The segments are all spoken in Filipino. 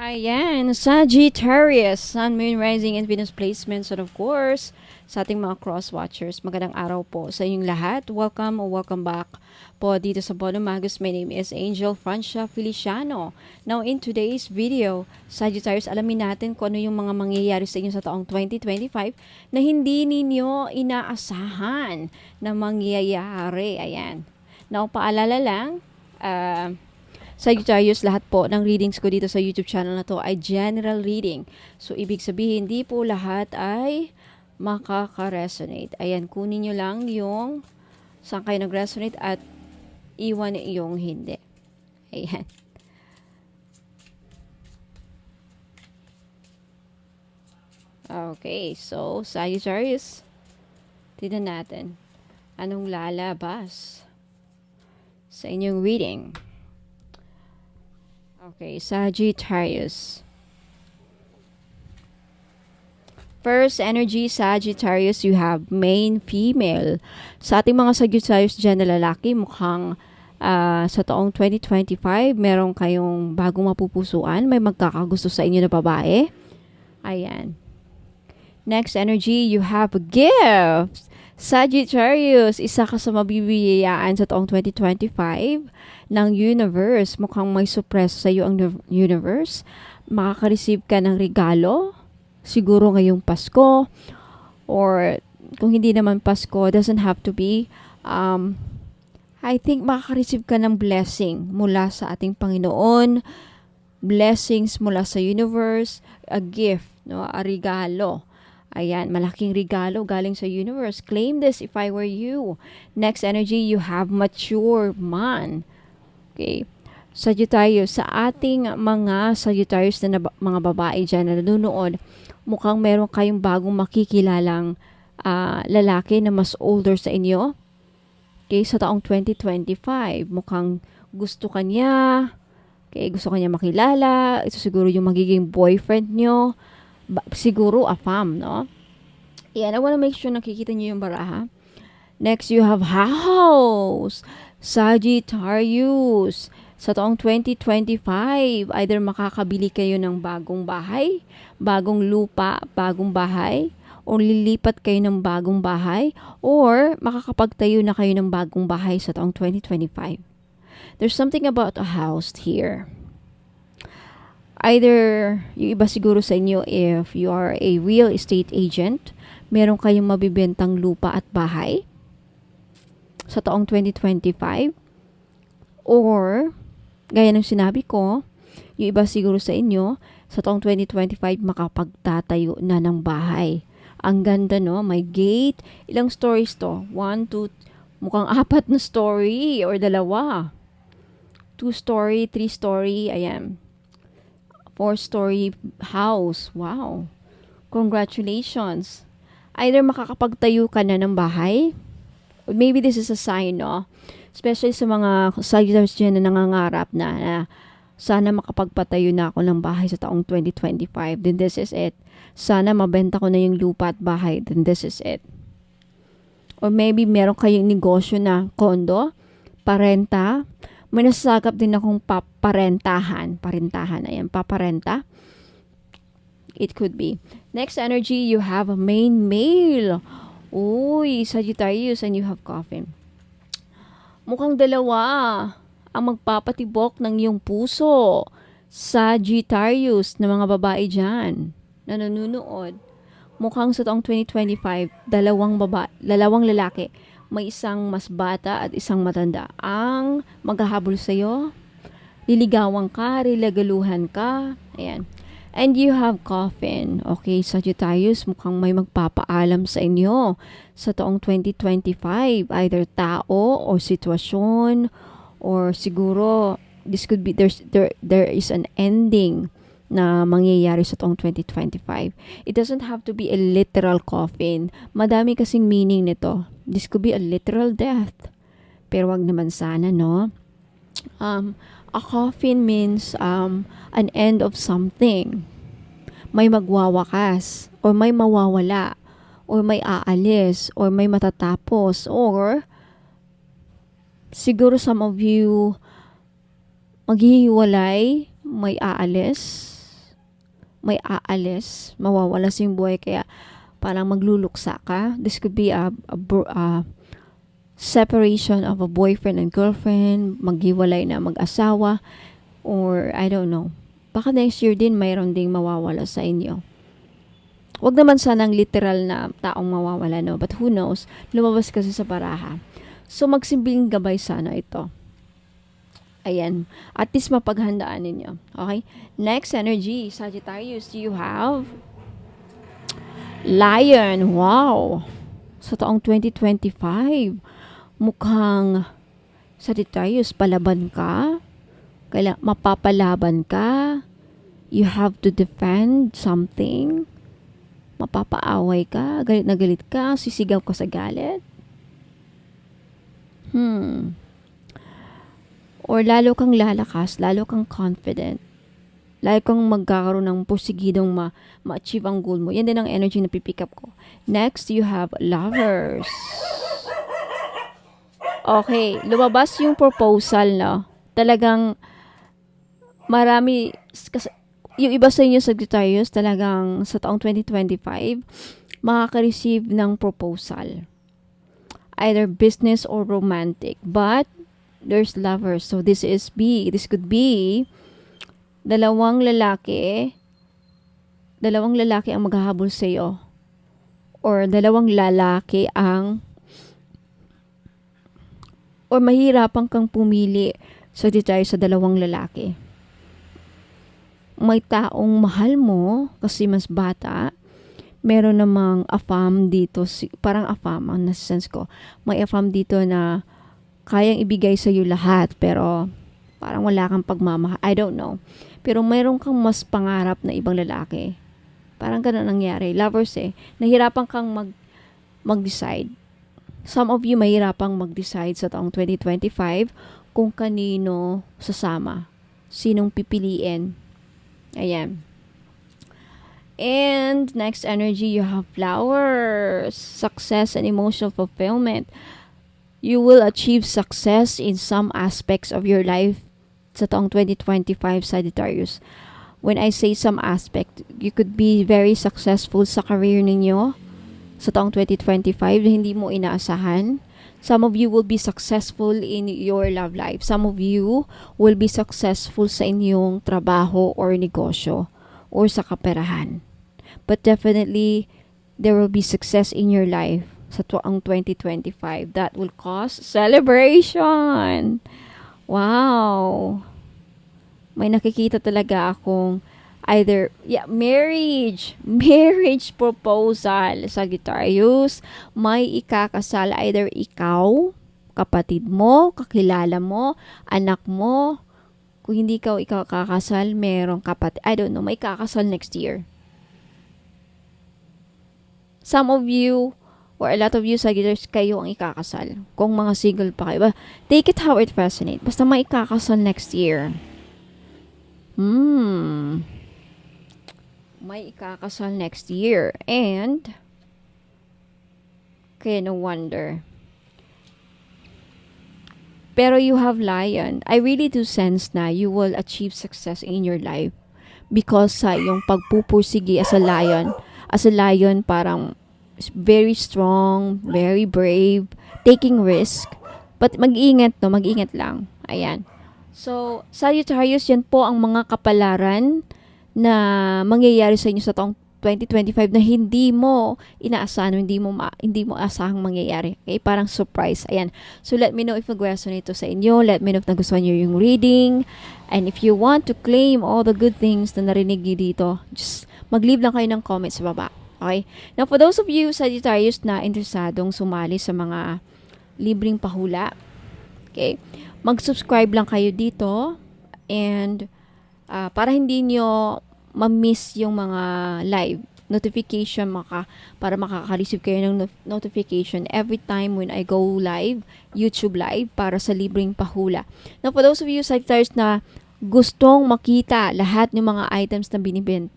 Ayan, Sagittarius, Sun, Moon, Rising, and Venus placements. And of course, sa ating mga cross-watchers, magandang araw po sa inyong lahat. Welcome or welcome back po dito sa Bono Magus. My name is Angel Francia Feliciano. Now, in today's video, Sagittarius, alamin natin kung ano yung mga mangyayari sa inyo sa taong 2025 na hindi ninyo inaasahan na mangyayari. Ayan. Now, paalala lang, Sagittarius, lahat po ng readings ko dito sa YouTube channel na to ay general reading. So, ibig sabihin, hindi po lahat ay makaka-resonate. Ayan, kunin nyo lang yung saan kayo nag-resonate at iwan yung hindi. Ayan. Okay, so, Sagittarius, tignan natin anong lalabas sa inyong reading. Okay, Sagittarius. First energy, Sagittarius, you have main female. Sa ating mga Sagittarius dyan na lalaki, mukhang sa taong 2025, meron kayong bagong mapupusuan. May magkakagusto sa inyo na babae. Ayan. Next energy, you have gifts. Sagittarius, isa ka sa mabibigyan sa taong 2025 ng universe. Mukhang may surprise sa iyo ang universe. Makaka-receive ka ng regalo, siguro ngayong Pasko, or kung hindi naman Pasko, doesn't have to be, I think makaka-receive ka ng blessing mula sa ating Panginoon, blessings mula sa universe, a gift, no, a regalo. Ayan, malaking regalo galing sa universe. Claim this if I were you. Next energy, you have mature man. Okay. Sagittarius, sa ating mga Sagittarius na mga babae dyan na nanonood, mukhang meron kayong bagong makikilalang lalaki na mas older sa inyo. Okay, sa taong 2025, mukhang gusto kanya. Okay, gusto kanya makilala. Ito siguro yung magiging boyfriend nyo. Siguro a fam, no? Yan, I wanna make sure nakikita niyo yung baraha. Next, you have house. Sagittarius. Sa taong 2025, either makakabili kayo ng bagong bahay, bagong lupa, bagong bahay, o lilipat kayo ng bagong bahay, or makakapagtayo na kayo ng bagong bahay sa taong 2025. There's something about a house here. Either, yung iba siguro sa inyo, if you are a real estate agent, meron kayong mabibentang lupa at bahay sa taong 2025. Or, gaya ng sinabi ko, yung iba siguro sa inyo, sa taong 2025, makapagtatayo na ng bahay. Ang ganda, no? May gate. Ilang stories to? 1, 2, mukhang 4 na story or 2. 2 story, 3 story, ayan. 4-story house. Wow. Congratulations. Either makakapagtayo ka na ng bahay. Maybe this is a sign, no? Especially sa mga Sagittarius dyan na nangangarap na sana makapagpatayo na ako ng bahay sa taong 2025. Then this is it. Sana mabenta ko na yung lupa at bahay. Then this is it. Or maybe meron kayong negosyo na kondo, parenta. May nasasagap din akong paparentahan. Ayan, paparenta. It could be. Next energy, you have a main male. Uy, Sagittarius, and you have coffin. Mukhang dalawa ang magpapatibok ng iyong puso. Sagittarius na mga babae dyan na nanonood. Mukhang sa taong 2025, dalawang lalaki. May isang mas bata at isang matanda ang maghahabol sa'yo. Liligawan ka, rilagaluhan ka. Ayan. And you have coffin. Okay, Sagittarius, mukhang may magpapaalam sa inyo sa taong 2025. Either tao or sitwasyon or siguro this could be there is an ending na mangyayari sa taong 2025. It doesn't have to be a literal coffin. Madami kasing meaning nito. This could be a literal death. Pero wag naman sana, no? A coffin means an end of something. May magwawakas, or may mawawala, or may aalis, or may matatapos, or siguro some of you maghihiwalay, may aalis, may aalis, mawawala sa iyong buhay, kaya parang magluluksa ka. This could be a separation of a boyfriend and girlfriend, maghiwalay na mag-asawa, or I don't know. Baka next year din mayroon ding mawawala sa inyo. Wag naman sanang literal na taong mawawala, no? But who knows? Lumabas kasi sa baraha. So, magsimbing gabay sana ito. Ayan. At least mapaghandaan ninyo. Okay? Next energy, Sagittarius, you have Lion. Wow! Sa taong 2025, mukhang Sagittarius, palaban ka. Mapapalaban ka. You have to defend something. Mapapaaway ka. Galit na galit ka. Sisigaw ka sa galit. Or lalo kang lalakas, lalo kang confident. Lalo kang magkakaroon ng pusigidong ma-achieve ang goal mo. Yan din ang energy na pipick up ko. Next, you have Lovers. Okay, lumabas yung proposal, no? Talagang marami, yung iba sa inyo Sagittarius, talagang sa taong 2025, makaka-receive ng proposal. Either business or romantic. But, there's Lovers. So, this could be dalawang lalaki ang maghahabol sa iyo, or dalawang lalaki or mahirapan kang pumili sa dalawang lalaki. May taong mahal mo kasi mas bata, meron namang afam dito, parang afam ang nasa-sense ko, may afam dito na kayang ibigay sa iyo lahat, pero parang wala kang pagmamahal. I don't know. Pero mayroon kang mas pangarap na ibang lalaki. Parang ganun nangyari. Lovers nahirapan kang mag-decide. Some of you mahirapang mag-decide sa taong 2025 kung kanino sasama. Sinong pipiliin. Ayan. And next energy, you have Flowers. Success and emotional fulfillment. You will achieve success in some aspects of your life sa taong 2025, Sagittarius. When I say some aspect, you could be very successful sa career ninyo sa taong 2025 na hindi mo inaasahan. Some of you will be successful in your love life. Some of you will be successful sa inyong trabaho or negosyo or sa kaperahan. But definitely, there will be success in your life sa taong 2025 that will cause celebration. Wow! May nakikita talaga akong marriage proposal, Sagittarius. May ikakasal, either ikaw, kapatid mo, kakilala mo, anak mo. Kung hindi ikaw ikakasal, merong kapatid. I don't know, may kakasal next year. Some of you, or a lot of you, Sagittarius, kayo ang ikakasal. Kung mga single pa kayo, take it how it resonates. Basta may ikakasal next year. May ikakasal next year. And, kaya no wonder. Pero you have Lion. I really do sense na you will achieve success in your life because sa yung pagpupursigi as a lion, parang very strong, very brave, taking risk. But mag-ingat lang. Ayan. So, Sagittarius, yan po ang mga kapalaran na mangyayari sa inyo sa taong 2025 na hindi mo inaasahan, hindi mo asahang mangyayari. Okay? Parang surprise. Ayan. So, let me know if nag-resonate ito sa inyo. Let me know if nagustuhan nyo yung reading. And if you want to claim all the good things na narinig nyo dito, just mag-leave lang kayo ng comments sa baba. Okay? Now, for those of you, Sagittarius, na interesadong sumali sa mga libreng pahula, okay, mag-subscribe lang kayo dito and para hindi nyo ma-miss yung mga live notification, para makaka-receive kayo ng notification every time when I go live, YouTube live, para sa libreng pahula. Now, for those of you, Sagittarius, na gustong makita lahat ng mga items na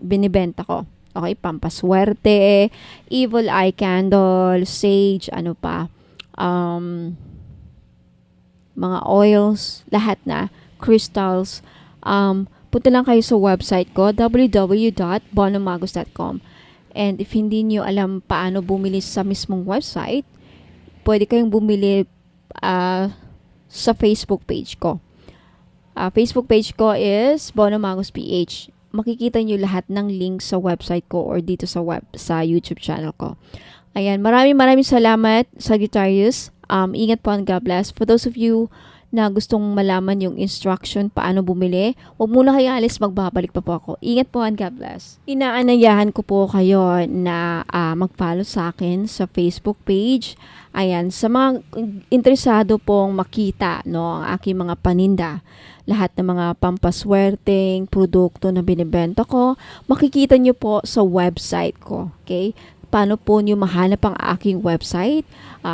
binibenta ko, okay, pampaswerte, evil eye candle, sage, mga oils, lahat na, crystals, punta lang kayo sa website ko, www.bonomagos.com. And if hindi nyo alam paano bumili sa mismong website, pwede kayong bumili sa Facebook page ko. Facebook page ko is Bono Magos PH. Makikita nyo lahat ng links sa website ko or dito sa YouTube channel ko. Ayan, maraming salamat, Sagittarius. Ingat po and God bless. For those of you na gustong malaman yung instruction paano bumili, huwag muna kayo alis, magbabalik pa po ako. Ingat po and God bless. Inaanayahan ko po kayo na mag-follow sa akin sa Facebook page. Ayan, sa mga interesado pong makita ang aking mga paninda, lahat ng mga pampaswerteng produkto na binibenta ko, makikita nyo po sa website ko. Okay? Paano po nyo mahanap ang aking website?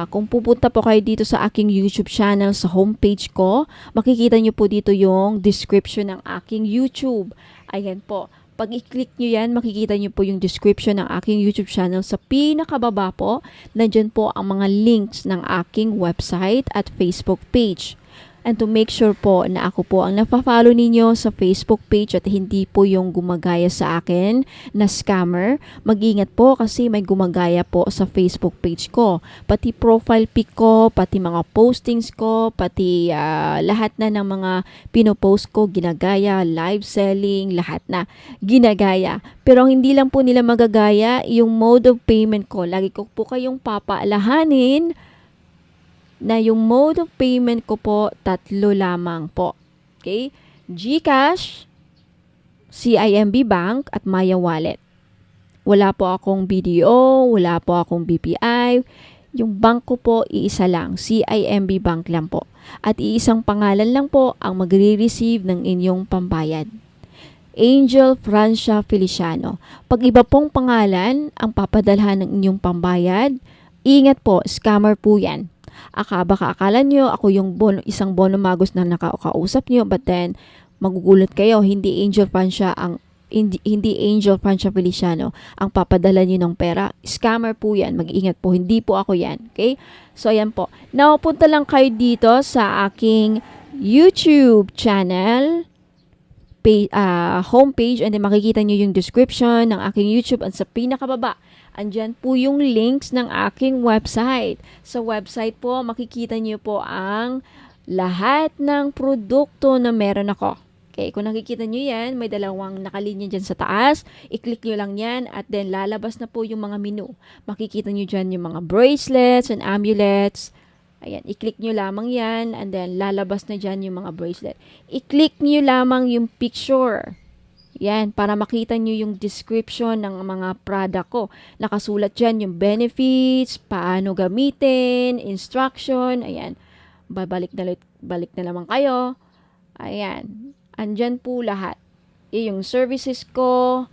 Kung pupunta po kayo dito sa aking YouTube channel, sa homepage ko, makikita nyo po dito yung description ng aking YouTube. Ayan po. Pag i-click nyo yan, makikita nyo po yung description ng aking YouTube channel. Sa pinakababa po, nandyan po ang mga links ng aking website at Facebook page. And to make sure po na ako po ang napafollow ninyo sa Facebook page at hindi po yung gumagaya sa akin na scammer, mag-ingat po kasi may gumagaya po sa Facebook page ko. Pati profile pic ko, pati mga postings ko, pati lahat na ng mga pinopost ko, ginagaya, live selling, lahat na ginagaya. Pero hindi lang po nila magagaya yung mode of payment ko. Lagi ko po kayong papaalahanin na yung mode of payment ko po, 3 lamang po. Okay? GCash, CIMB Bank, at Maya Wallet. Wala po akong BDO, wala po akong BPI. Yung bank ko po, iisa lang. CIMB Bank lang po. At iisang pangalan lang po ang magre-receive ng inyong pambayad. Angel Francia Feliciano. Pag iba pong pangalan ang papadalhan ng inyong pambayad, ingat po, scammer po yan. Baka akala nyo ako yung isang Bono Magos na nakakausap nyo, but then magugulat kayo, hindi Angel Francia Feliciano ang papadala nyo ng pera. Scammer po yan, mag-ingat po, hindi po ako yan. Okay? So ayan po, now punta lang kayo dito sa aking YouTube channel homepage, and then makikita nyo yung description ng aking YouTube, at sa pinakababa andyan po yung links ng aking website. Sa website po, makikita nyo po ang lahat ng produkto na meron ako. Okay, kung nakikita nyo yan, may dalawang nakalinya dyan sa taas. I-click nyo lang yan at then lalabas na po yung mga menu. Makikita nyo dyan yung mga bracelets and amulets. Ayan, i-click nyo lamang yan and then lalabas na dyan yung mga bracelet. I-click nyo lamang yung picture. Yan, para makita nyo yung description ng mga product ko. Nakasulat dyan yung benefits, paano gamitin, instruction, ayan. Balik na naman kayo. Ayan, andyan po lahat. Yung services ko,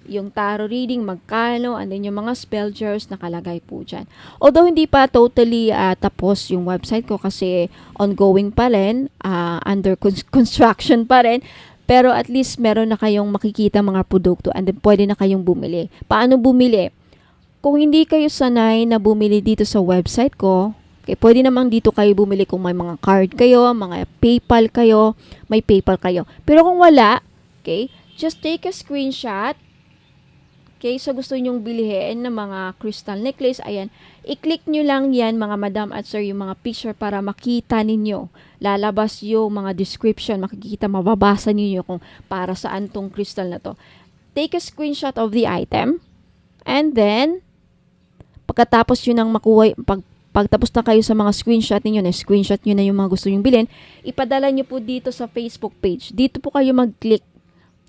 yung tarot reading, magkano, and then yung mga spell jars nakalagay po dyan. Although hindi pa totally tapos yung website ko kasi ongoing pa rin, under construction pa rin, pero at least meron na kayong makikita mga produkto and then pwede na kayong bumili. Paano bumili? Kung hindi kayo sanay na bumili dito sa website ko, okay, pwede naman dito kayo bumili kung may mga card kayo, mga PayPal kayo, may PayPal kayo. Pero kung wala, okay, just take a screenshot. Okay, so gusto nyong bilhin ng mga crystal necklace, ayan, i-click nyo lang yan mga madam at sir, yung mga picture para makita ninyo. Lalabas yung mga description, makikita, mababasa ninyo kung para saan tong crystal na to. Take a screenshot of the item, and then, pagkatapos yun ang makuha, pagtapos na kayo sa mga screenshot ninyo, na-screenshot nyo na yung mga gusto nyong bilhin, ipadala nyo po dito sa Facebook page. Dito po kayo mag-click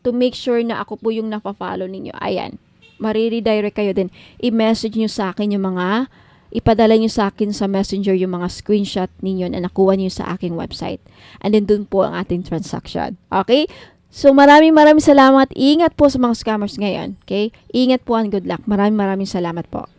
to make sure na ako po yung napafollow ninyo. Ayan. Mariredirect kayo din. I-message nyo sa akin yung mga, ipadala nyo sa akin sa messenger yung mga screenshot ninyo na nakuha nyo sa aking website. And then dun po ang ating transaction. Okay? So maraming salamat. Ingat po sa mga scammers ngayon. Okay? Ingat po and good luck. Maraming salamat po.